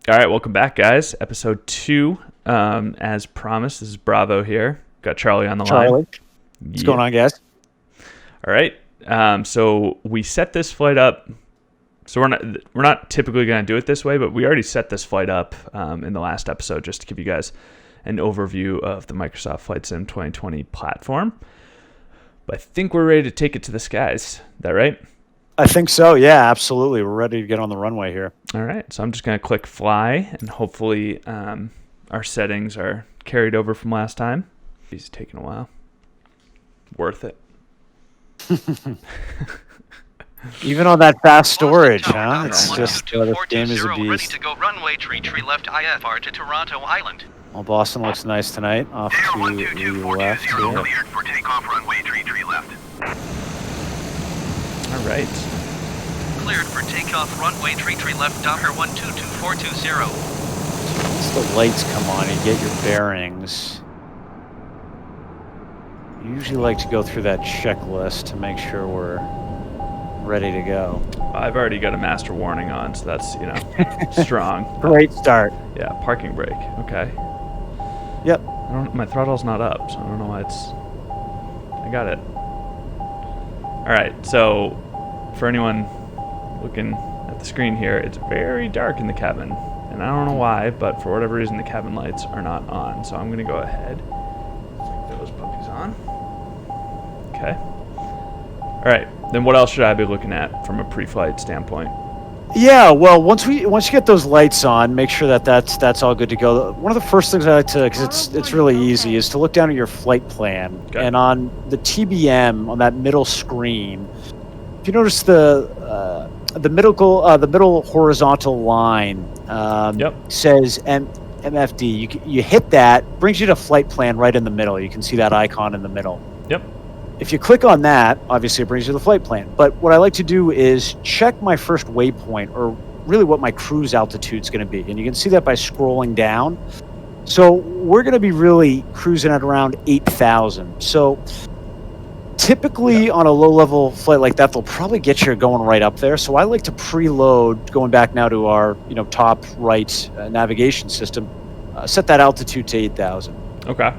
All right, welcome back, guys. Episode 2. As promised, this is Bravo here. Got Charlie on the line. What's going on, guys? All right. So we set this flight up. So we're not typically going to do it this way, but we already set this flight up in the last episode just to give you guys an overview of the Microsoft Flight Sim 2020 platform. But I think we're ready to take it to the skies. Is that right? I think so. Yeah, absolutely. We're ready to get on the runway here. All right. So I'm just going to click fly, and hopefully our settings are carried over from last time. It's taking a while. Worth it. Even on that fast storage, huh? It's just this game is a beast. Ready to go runway tree left IFR to Toronto Island. Well, Boston looks nice tonight. Off to the left here. Cleared for takeoff runway tree left. All right. Cleared for takeoff runway tree left Docker 122420. Once the lights come on, you get your bearings. I usually like to go through that checklist to make sure we're ready to go. I've already got a master warning on, so that's, strong. Great start. Yeah, parking brake. Okay. Yep. My throttle's not up, so I don't know why I got it. All right, so for anyone looking at the screen here, it's very dark in the cabin, and I don't know why, but for whatever reason the cabin lights are not on. So I'm going to go ahead and put those puppies on. Okay. All right. Then what else should I be looking at from a pre-flight standpoint? Yeah, well, once you get those lights on, make sure that that's all good to go. One of the first things I like to, because it's really easy, is to look down at your flight plan. Okay. And on the TBM on that middle screen, if you notice the middle horizontal line says MFD. You hit that, brings you to flight plan right in the middle. You can see that icon in the middle. Yep. If you click on that, obviously it brings you to the flight plan. But what I like to do is check my first waypoint, or really what my cruise altitude is going to be. And you can see that by scrolling down. So we're going to be really cruising at around 8,000. So typically on a low-level flight like that, they'll probably get you going right up there. So I like to preload, going back now to our top right navigation system, set that altitude to 8,000. Okay.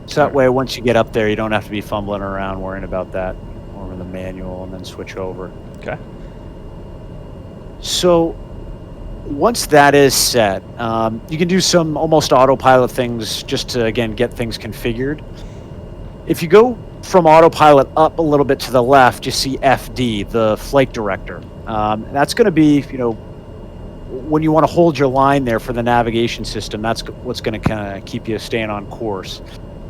So that way, once you get up there, you don't have to be fumbling around worrying about that, or in the manual, and then switch over. Okay. So once that is set, you can do some almost autopilot things just to, again, get things configured. If you go from autopilot up a little bit to the left, you see FD, the flight director. That's going to be, when you want to hold your line there for the navigation system, that's what's going to kind of keep you staying on course.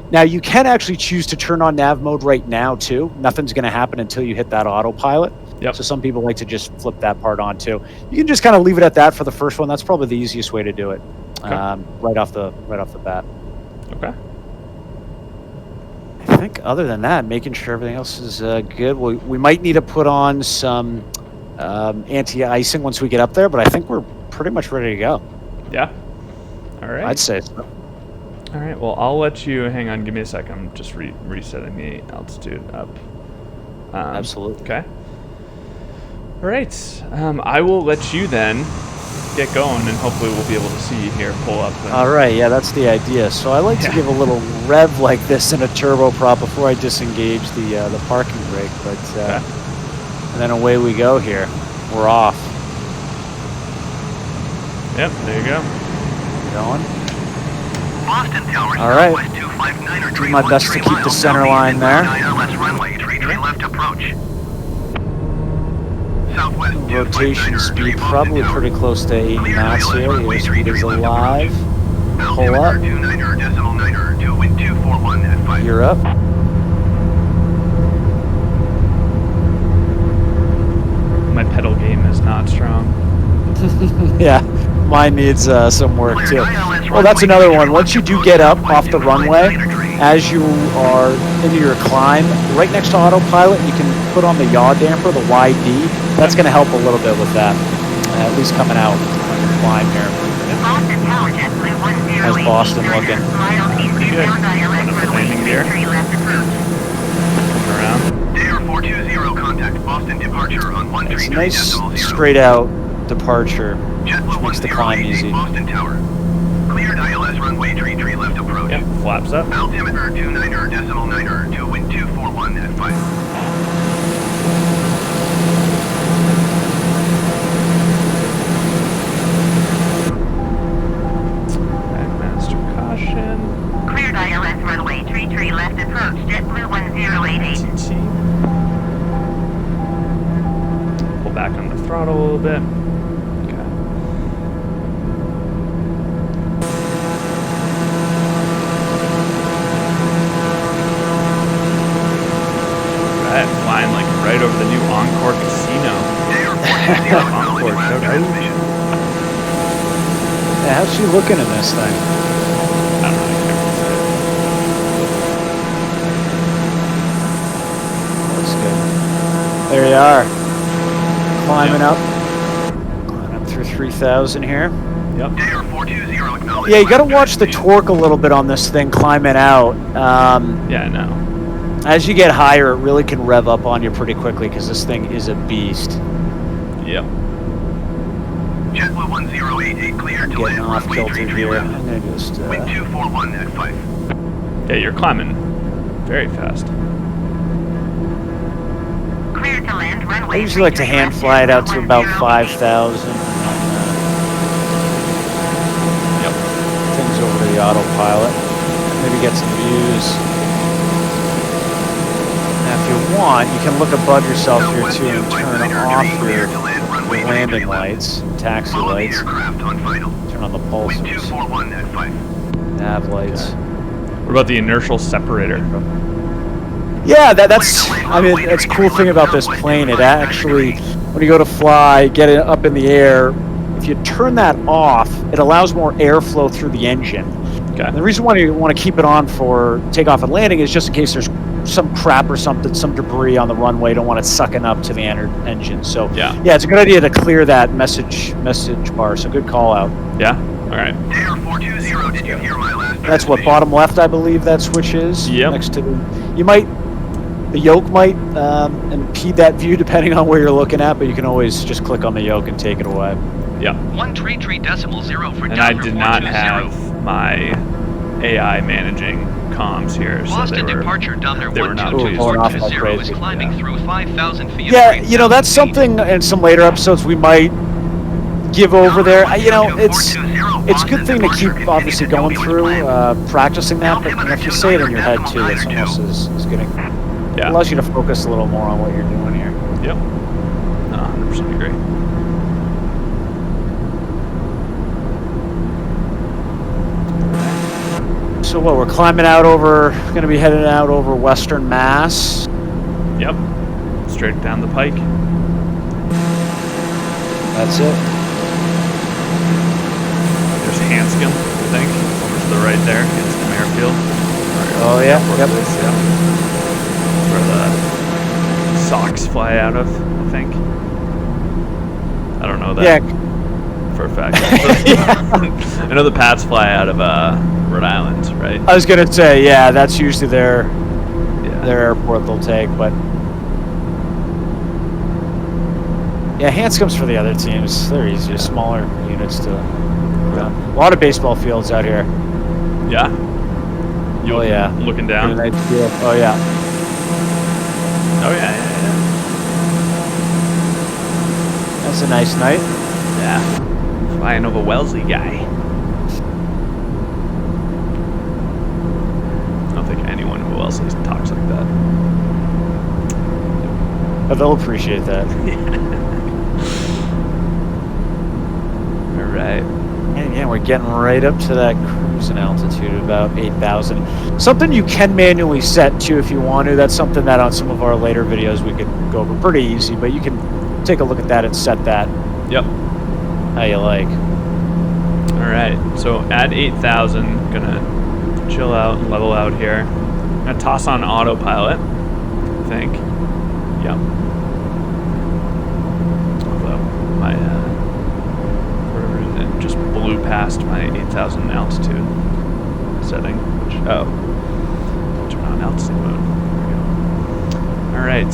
Now, you can actually choose to turn on nav mode right now, too. Nothing's going to happen until you hit that autopilot. Yep. So some people like to just flip that part on, too. You can just kind of leave it at that for the first one. That's probably the easiest way to do it, okay. right off the bat. Okay. I think other than that, making sure everything else is good. We might need to put on some anti-icing once we get up there, but I think we're pretty much ready to go. Yeah. All right. I'd say so. All right, well, I'll let you hang on. Give me a second. I'm just resetting the altitude up. Absolutely. Okay. All right. I will let you then get going, and hopefully we'll be able to see you here pull up. All right, yeah, that's the idea. So I like to give a little rev like this in a turboprop before I disengage the parking brake. But and then away we go here. We're off. Yep, there you go. Going. Boston Tower, all right. Do my best to keep the center line there. ILS runway tree left approach. Southwest rotation speed probably pretty close to 80 knots here. The speed is alive. Pull up. You're up. My pedal game is not strong. Yeah. Mine needs some work too. Well, that's another one. Once you do get up off the runway, as you are into your climb, right next to autopilot, you can put on the yaw damper, the YD. That's going to help a little bit with that, at least coming out on your climb here. How's Boston looking? Good. Landing gear. Around. Air 420, contact Boston departure on 13. It's nice straight out departure, which makes the climb easy. Boston Tower. Cleared ILS runway tree left approach. Yep, flaps up. Altimeter 29.9 to wind 241 at 5. Master caution. Cleared ILS runway tree left approach, JetBlue 1088. Pull back on the throttle a little bit. Okay. Right, flying like right over the new Encore Casino. Encore, showdown. Yeah, how's she looking in this thing? I don't know. Looks good. There you are. Climbing up. Climbing up through 3,000 here. Yep. Yeah, you got to watch the torque a little bit on this thing climbing out. Yeah, I know. As you get higher, it really can rev up on you pretty quickly because this thing is a beast. Yep. JetBlue 1088 cleared to Getting land off runway kilter tree here. left. I'm gonna just. Wind 241 at 5. Yeah, you're climbing very fast. Cleared to land runway. I usually like to hand fly it out to about 5,000. Yep. Things over to the autopilot. Maybe get some views. Now, if you want, you can look above yourself here too and turn off your landing lights, taxi Follow the lights. aircraft on final. Turn on the Wind pulsers, 241 at 5. nav lights. What about the inertial separator? Yeah, that's. I mean, that's a cool thing about this plane. It actually, when you go to fly, get it up in the air. If you turn that off, it allows more airflow through the engine. Okay. And the reason why you want to keep it on for takeoff and landing is just in case there's some crap or something, some debris on the runway. Don't want it sucking up to the engine. So Yeah. it's a good idea to clear that message bar. So good call out. Yeah? Alright. Air 420, did you hear my last That's what, transmission? bottom left, I believe that switch is. Yep. Next to the, the yoke might impede that view depending on where you're looking at, but you can always just click on the yoke and take it away. Yeah. 133.0 for And I Doppler did not 420. have my AI managing comms here, so Boston they were departure Doppler they were not Ooh, going off like 122.420 is crazy. climbing Yeah. through 5,000 feet. Yeah, of you know, that's 3,000 feet. something in some later episodes we might give over there. It's a good thing to keep obviously going through, practicing that, but if you say it in your head too, it's almost as good. It Yeah. allows you to focus a little more on what you're doing here. Yep. No, 100% agree. So what, we're climbing out over, going to be heading out over Western Mass. Yep. Straight down the pike. That's it. There's Hanscom, I think, over to the right there. Hanscom Airfield. Oh yeah, yep. Yeah. Where the Sox fly out of, I think. I don't know that Yeah. for a fact. I know the Pats fly out of Rhode Island, right? I was going to say, yeah, that's usually their Yeah. airport they'll take, but yeah, Hanscom's for the other teams. They're easier, smaller units to. A lot of baseball fields out here. Yeah. You Oh, yeah. Looking Get down. an idea. Oh yeah. Oh yeah, That's a nice night. yeah. Flying over Wellesley guy. I don't think anyone in Wellesley talks like that. But they'll appreciate that. All right. And again, we're getting right up to that cruising altitude of about 8,000. Something you can manually set to if you want to. That's something that on some of our later videos we could go over pretty easy, but you can take a look at that and set that Yep. how you like. All right. So at 8,000, gonna chill out and level out here. Gonna toss on autopilot. I think. Yep. Although my whatever it is, it just blew past my 8,000 altitude setting. Which turn on altitude mode. There we go. All right.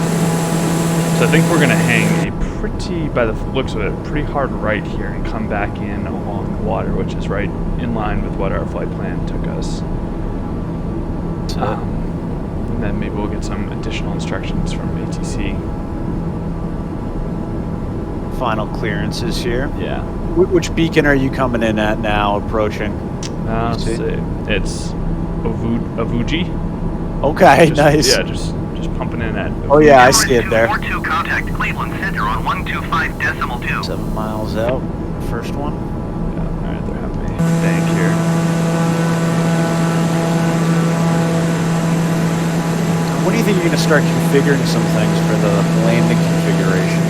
So I think we're gonna hang a pretty, by the looks of it, pretty hard right here and come back in along the water, which is right in line with what our flight plan took us. And then maybe we'll get some additional instructions from ATC. Final clearances here. Yeah. Which beacon are you coming in at now, approaching? Let's see. It's Avuji. Okay, Just, nice. Yeah, just pumping in at. Oh yeah, I see it there. 42 contact Cleveland Center on 125.2. 7 miles out. First one. Yeah, all right, they're having me bank here. When do you think you're going to start configuring some things for the landing configuration?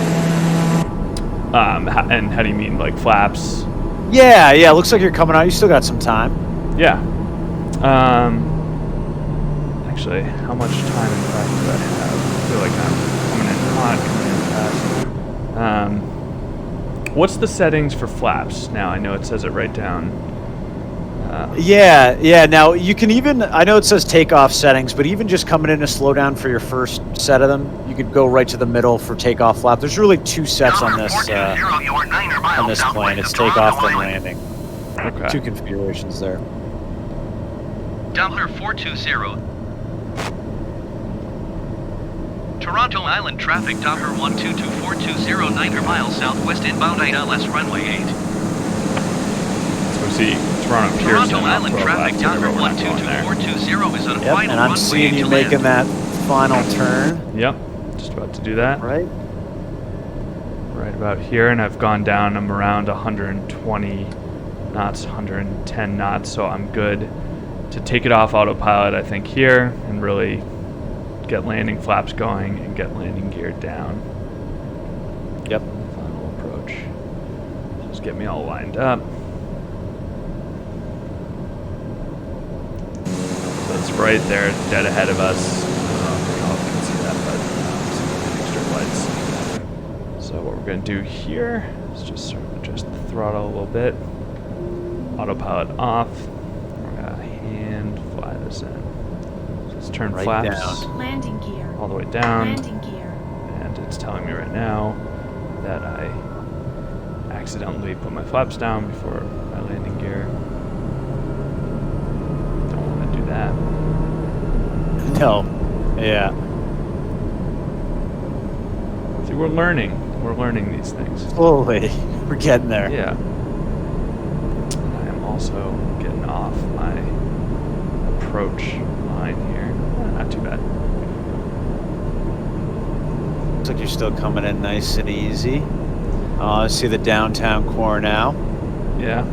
And how do you mean, like flaps? Yeah, yeah. Looks like you're coming out. You still got some time. Yeah. Actually, how much time in fact do I have? I feel like I'm coming in hot, coming in fast. What's the settings for flaps now? I know it says it right down. Yeah. Now you can even. I know it says takeoff settings, but even just coming in to slow down for your first set of them, you could go right to the middle for takeoff flap. There's really two sets on this plane. It's takeoff and landing. Okay. Two configurations there. Doppler 420. Toronto Island traffic Doppler 122420 9 miles southwest inbound ILS runway 8. So we see Toronto Pearson. Toronto Island traffic Doppler 122420 is on Yep, final and I'm runway seeing 8 you to making land. that final turn. Yep, just about to do that. Right. Right about here, and I've gone down. I'm around 120 knots, 110 knots, so I'm good to take it off autopilot, I think, here, and really get landing flaps going and get landing gear down. Yep. Final approach. Just get me all lined up. So it's right there, dead ahead of us. I don't know if y'all can see that, but some extra lights. So what we're going to do here is just sort of adjust the throttle a little bit. Autopilot off. We're going to hand fly this in. So let's turn Right flaps down. Landing gear. all the way down. Landing gear. And it's telling me right now that I accidentally put my flaps down before my landing gear. Don't want to do that. No. Yeah. See, we're learning. We're learning these things. Slowly. We're getting there. Yeah. And I am also getting off my approach line here. Not too bad. Looks like you're still coming in nice and easy. I see the downtown core now. Yeah.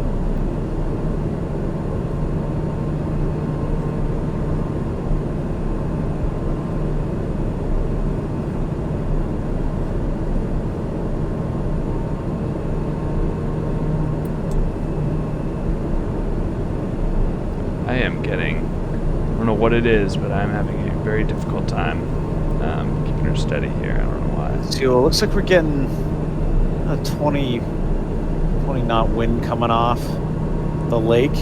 I am getting, I don't know what it is, but I'm having a very difficult time keeping her steady here. I don't know why. See, well, it looks like we're getting a 20 knot wind coming off the lake.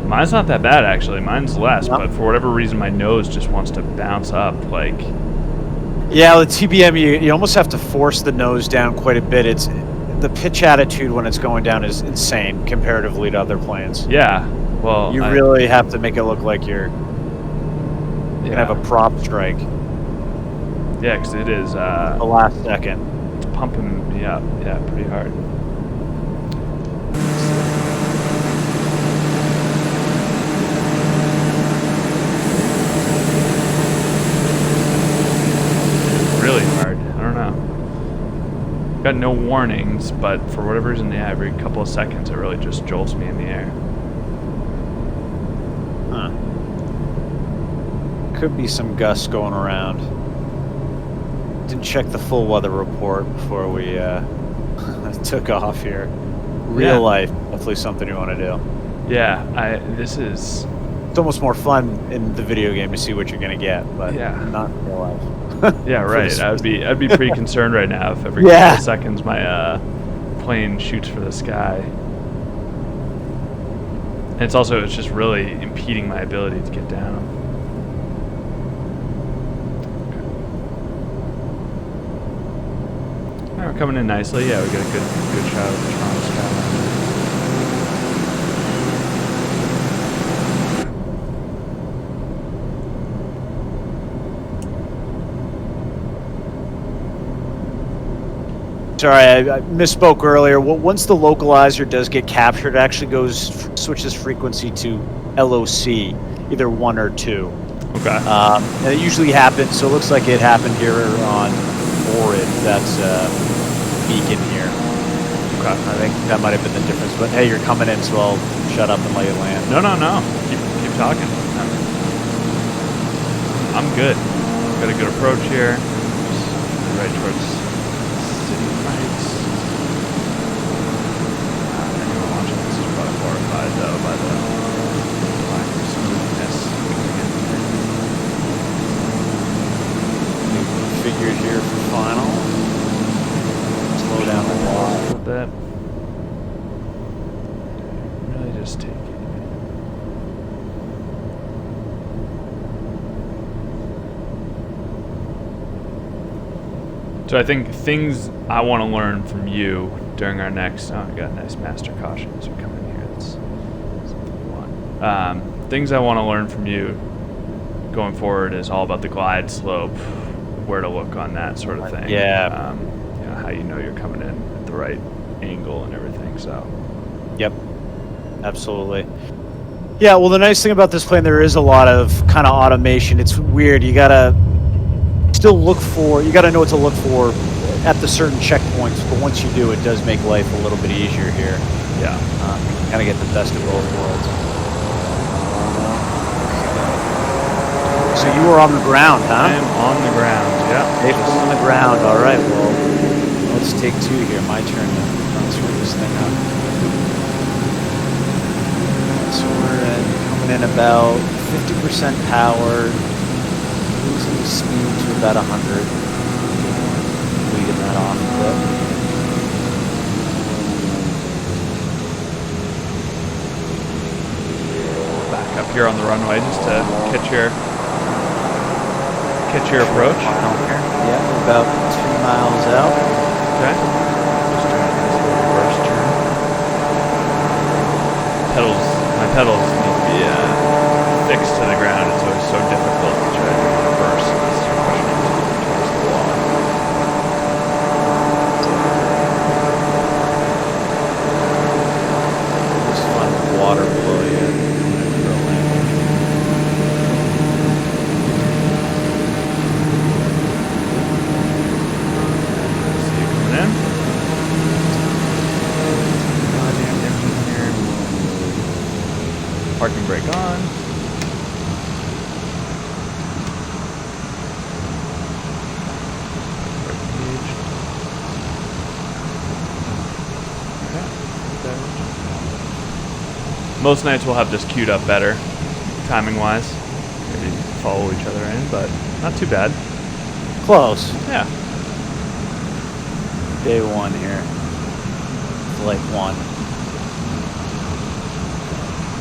Mine's not that bad, actually. Mine's less, Yep. but for whatever reason, my nose just wants to bounce up. Like, Yeah, the TBM, you almost have to force the nose down quite a bit. It's the pitch attitude when it's going down is insane comparatively to other planes. yeah. Well, You really have to make it look like you're yeah. gonna have a prop strike Yeah, because it is the last second. it's pumping me up. Yeah, pretty hard. Really hard. I don't know. Got no warnings, but for whatever reason, yeah, every couple of seconds, it really just jolts me in the air. Huh. Could be some gusts going around. Didn't check the full weather report before we took off here. Real Yeah. life, definitely something you want to do. Yeah, this is. It's almost more fun in the video game to see what you're gonna get, but Yeah. not in real life. Yeah, For right. this- I'd be pretty concerned right now if every Yeah. couple of seconds my plane shoots for the sky. And it's just really impeding my ability to get down. We're coming in nicely. Yeah, we got a good shot of the Toronto skyline. Sorry, I misspoke earlier. Once the localizer does get captured, it actually switches frequency to LOC, either 1 or 2. Okay. And it usually happens, so it looks like it happened here on Orid. That's beacon here. Okay. I think that might have been the difference. But hey, you're coming in, so I'll shut up and let you land. No. Keep talking. I'm good. Got a good approach here. Just right towards City Heights. Anyone watching this is probably horrified though by the lack of smoothness. Figured here for final. Slow down the wall A little bit. Really just take it. So I think things I want to learn from you during our next. Oh, we got a nice master caution as we come in here. That's something we want. Things I want to learn from you going forward is all about the glide slope, where to look on that sort of thing. Yeah. You know, how you know you're coming in at the right angle and everything. So. Yep. Absolutely. Yeah, well, the nice thing about this plane, there is a lot of kind of automation. It's weird. You gotta still you gotta know what to look for at the certain checkpoints, but once you do, it does make life a little bit easier here. Yeah. Kind of get the best of both worlds. So you were on the ground, huh? I am on the ground. Yeah. They've been on the ground. All right, well, let's take 2 here. My turn to screw this thing up. So we're coming in about 50% power, losing the speed to about 100. Leading that off a bit. Back up here on the runway just to catch your approach. Yeah, we're about 2 miles out. Okay. Just trying to do this reverse turn. My pedals need to be fixed to the ground. It's always so difficult to try to reverse unless you're pushing it towards the wall. Just find the water below you. See you coming in. Goddamn engine here. Parking brake on. Most nights we'll have this queued up better, timing-wise. Maybe follow each other in, but not too bad. Close. Yeah. Day 1 here. Flight 1.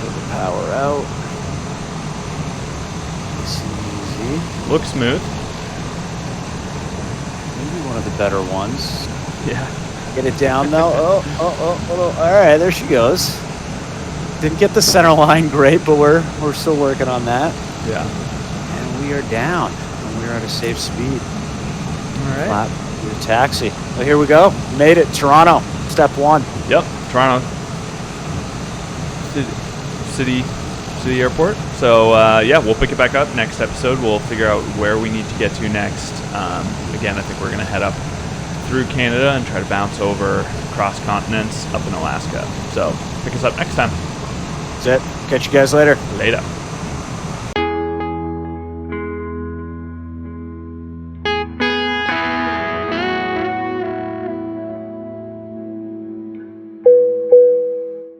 Put the power out. Easy. Looks smooth. Maybe one of the better ones. Yeah. Get it down though. Oh. All right, there she goes. Didn't get the center line great, but we're still working on that. Yeah. And we are down. And we are at a safe speed. All right. Flat to the taxi. Well, here we go. Made it. Toronto. Step 1. Yep. Toronto City Airport. So yeah, we'll pick it back up next episode. We'll figure out where we need to get to next. Again, I think we're gonna head up through Canada and try to bounce over across continents up in Alaska. So pick us up next time. That's it. Catch you guys later. Later.